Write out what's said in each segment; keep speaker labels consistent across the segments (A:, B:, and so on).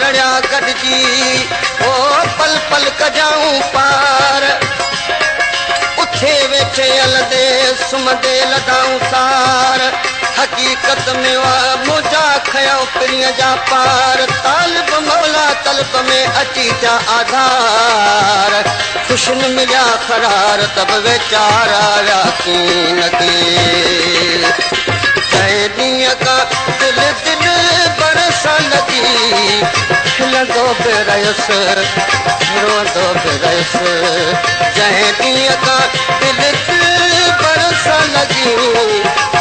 A: लड़िया गॾिजी ओ पल पल कजाऊं पार उथे वेठे हलंदे सुम्हंदे लॻाऊं सार हक़ीक़त में मुंहिंजा खयूं पिरीअ जा पार तालिब मौला तलब में अची जा आधार खुशन मिलिया क़रार तब वेचारा याकीन खे ॾींहं खां दिल दिल बरसा लॻी खिलंदो बि रहियुसि रोंदो बि रहियुसि जंहिं ॾींहं खां दिल दिल बरसा लॻी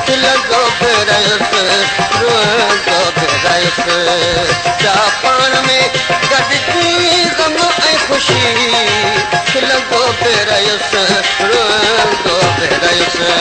A: खिलंदो बि रहियुसि रोंदो बि रहियुसि जा पाण में गॾिजी ग़म ऐं ख़ुशी खिलंदो बि रहियुसि रोंदो बि रहियुसि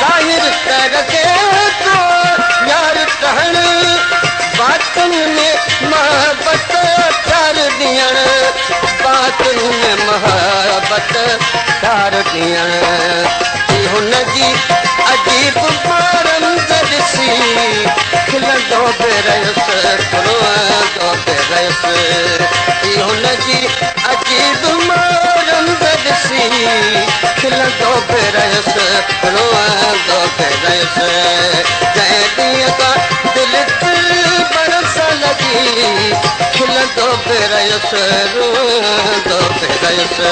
A: ज़ाहिर करके तो यार ठहण बातुन में मोहब्बत प्यार ॾियण बातुन में मोहब्बत प्यार ॾियण हुन जी अजीब मारंद ॾिसी खिलंदो बि रहियुसि रोंदो बि रहियुसि हुन जी अजीब मारंद ॾिसी खिलंदो बि रहियुसि रोंदो बि रहियुसि जंहिं ॾींहं खां दिल दिल बरस लॻी खिलंदो बि रहियुसि रोंदो बि रहियुसि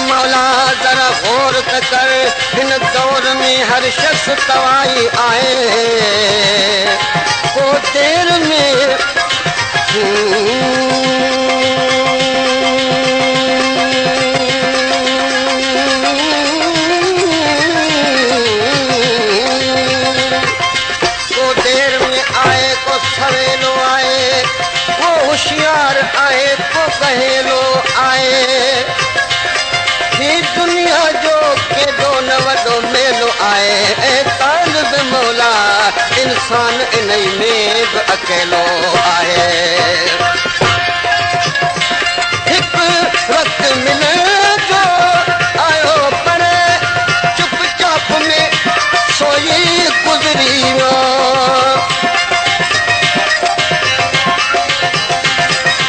A: मौला जरा गौर त कर हिन दौर में हर शख्स तवाई आए को देर में को देर में आए को सवेलो आए को होशियार आए को कहेलो आए दुनिया जो केॾो न वॾो मेलो आहे ऐं तालिब मौला इंसान इन में बि अकेलो आहे हिकु वक़्तु मिलण जो आयो पर चुपचाप में सोई गुज़री वियो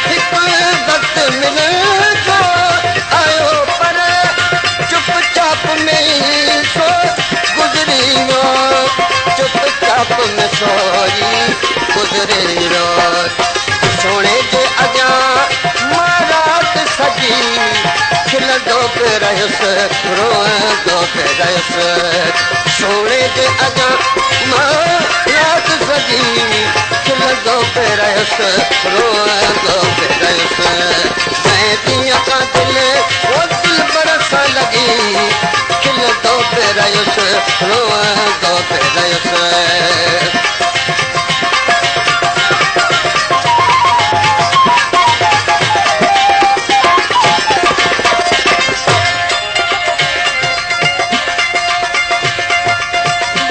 A: हिकु वक़्तु मिलण जो आयो चुपचाप में सो गुज़री वियो चुपचाप में सोई गुज़री वियो सोणे जे अॻियां मां राति सॼी खिलंदो बि रहियुसि रोंदो बि रहियुसि सोणे जे अॻियां मां राति सॼी खिलंदो बि रहियुसि रोंदो बि रहियुसि जंहिं ॾींहं खां दिल बरस लॻी खिलंदो बि रहियुसि रोंदो बि रहियुसि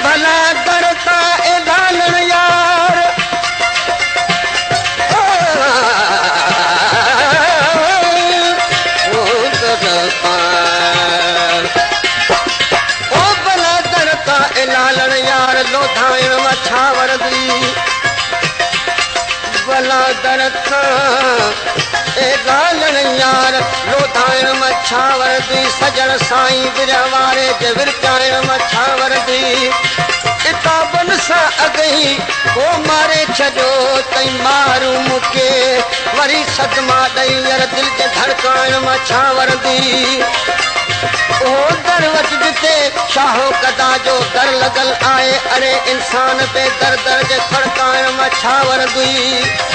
A: भला करता एलान यार लोधाइण मछावर दी भला दर ए गालण यार लोधाइण मछावर दी सजण साईं विरवारे जे विरचाइण मछावर दी किताबन सा अगई वो मारे छजो तई मारू मुके वरी सदमा दई यार दिल के धड़काइण मछावर दी ओ दर वच जिते शाहो कदा जो दर लगल आए अरे इंसान पे दर दर जे खड़काइण मछावर दी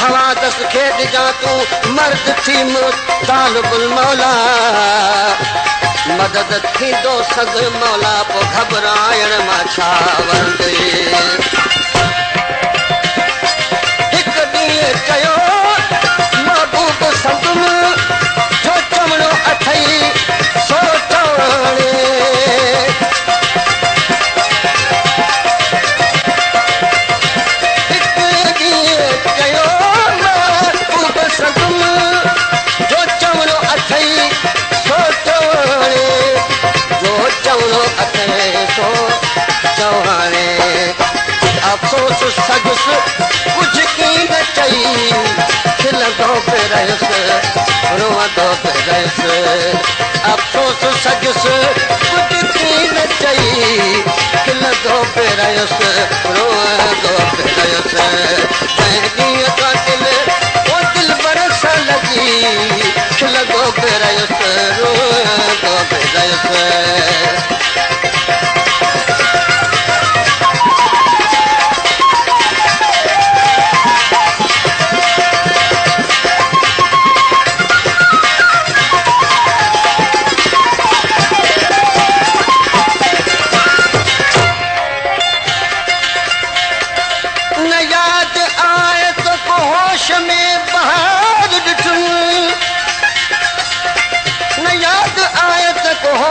A: हवा दस खेद जा तू मर्द थी तालिबुल मौला मदद थी दो सग मौला पो घबराइण मछावर दी हिक ॾींहुं कयो महबूब सदम जो चमड़ो अथई सो चवाणे अफ़सोस सगुस कुछ की न चई खिलंदो पे रहियस रोअंदो पे रहियस अफ़सोस सगुस कुछ की न चई खिलंदो पे रहियस रोअंदो पे रहियस जंहिं ॾींहं खां ओ दिल बरस लॻी खिलंदो पे रहियस रोअंदो पे रहियस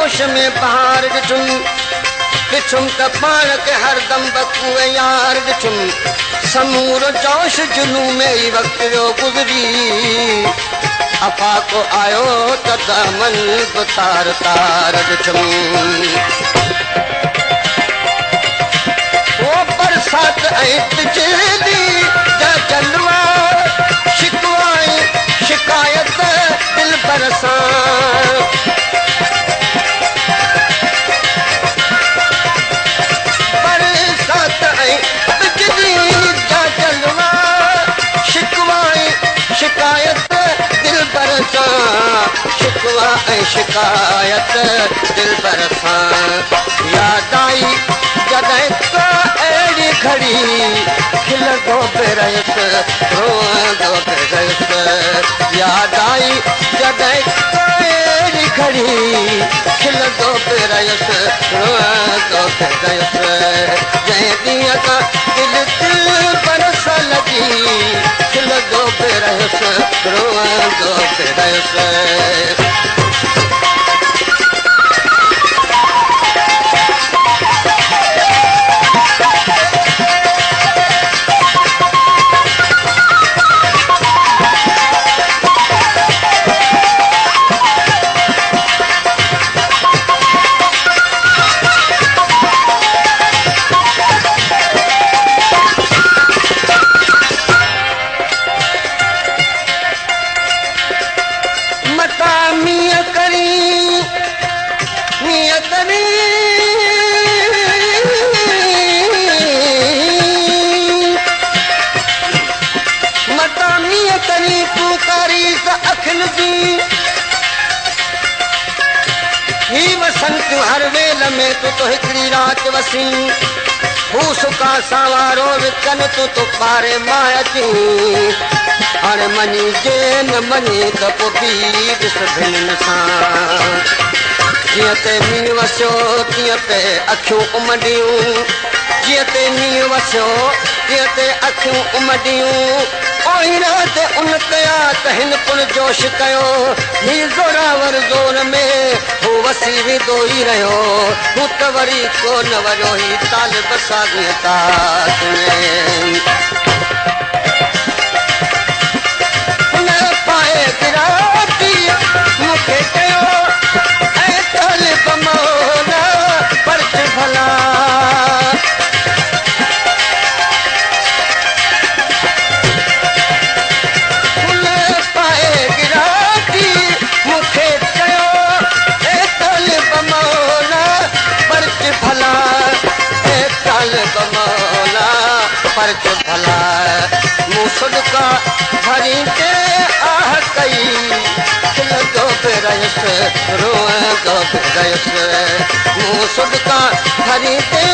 A: होश में बहार ॾिठुम ॾिठुम त पाण खे हरदम बकुए यार ॾिठुम समूर जोश जुनू में ई वक़्त जो गुज़री अफ़ाको आयो त दामन बि तार तार ॾिठुम ओ बरसात ऐं तिजड़ी जा जलवा शिकवा शिकायत दिल बरसां शिकायत दिल बरसां शिकवा ऐं शिकायत दिल बरसां याद आई जॾहिं का अहिड़ी घड़ी खिलंदो पे रहियस रोअंदो पे रहियस याद आई जॾहिं का अहिड़ी घड़ी खिलंदो पे रहियस रोअंदो पे रहियस जंहिं ॾींहं खां दिल दिल बरस लॻी खिलंदो पे रहियस रोअंदो पे रहियस हर वेल में तू तो हिकड़ी रात वसी हू सुका सावारो विकन तू तो पारे मां अची हाणे मनी जे न मनी त पोइ बि ॾिस भिननि सां जीअं ते मींहुं वसियो तीअं ते अखियूं उमंडियूं जीअं ते मींहुं वसियो तीअं ते अखियूं उमंडियूं ते उन कया त हिन पुरजोश कयो ही ज़ोरावर ज़ोर में हू वसी वेंदो ई रहियो हू त वरी को न वरियो ही तालिब साॻिए तात में हुन पाए गिराती मूंखे कयो ऐं तालिब मौला पर्च भला पर्च भला मूं सदका भरींदे आह कई खिलंदो बि रहियुसि रोअंदो बि रहियुसि मूं सदका भरींदे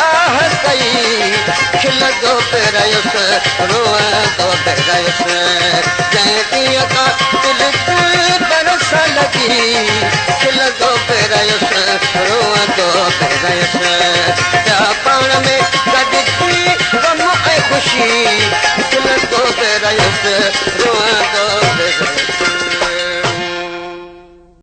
A: आह कई खिलंदो बि रहियुसि रोअंदो बि रहियुसि जंहिं ॾींहं खां दिलि ते बरस लॻी खिलंदो बि रहियुसि रोअंदो बि रहियुसि त पाण में गॾिजी ग़म ऐं ख़ुशी खिलंदो बि रहियुसि रोअंदो बि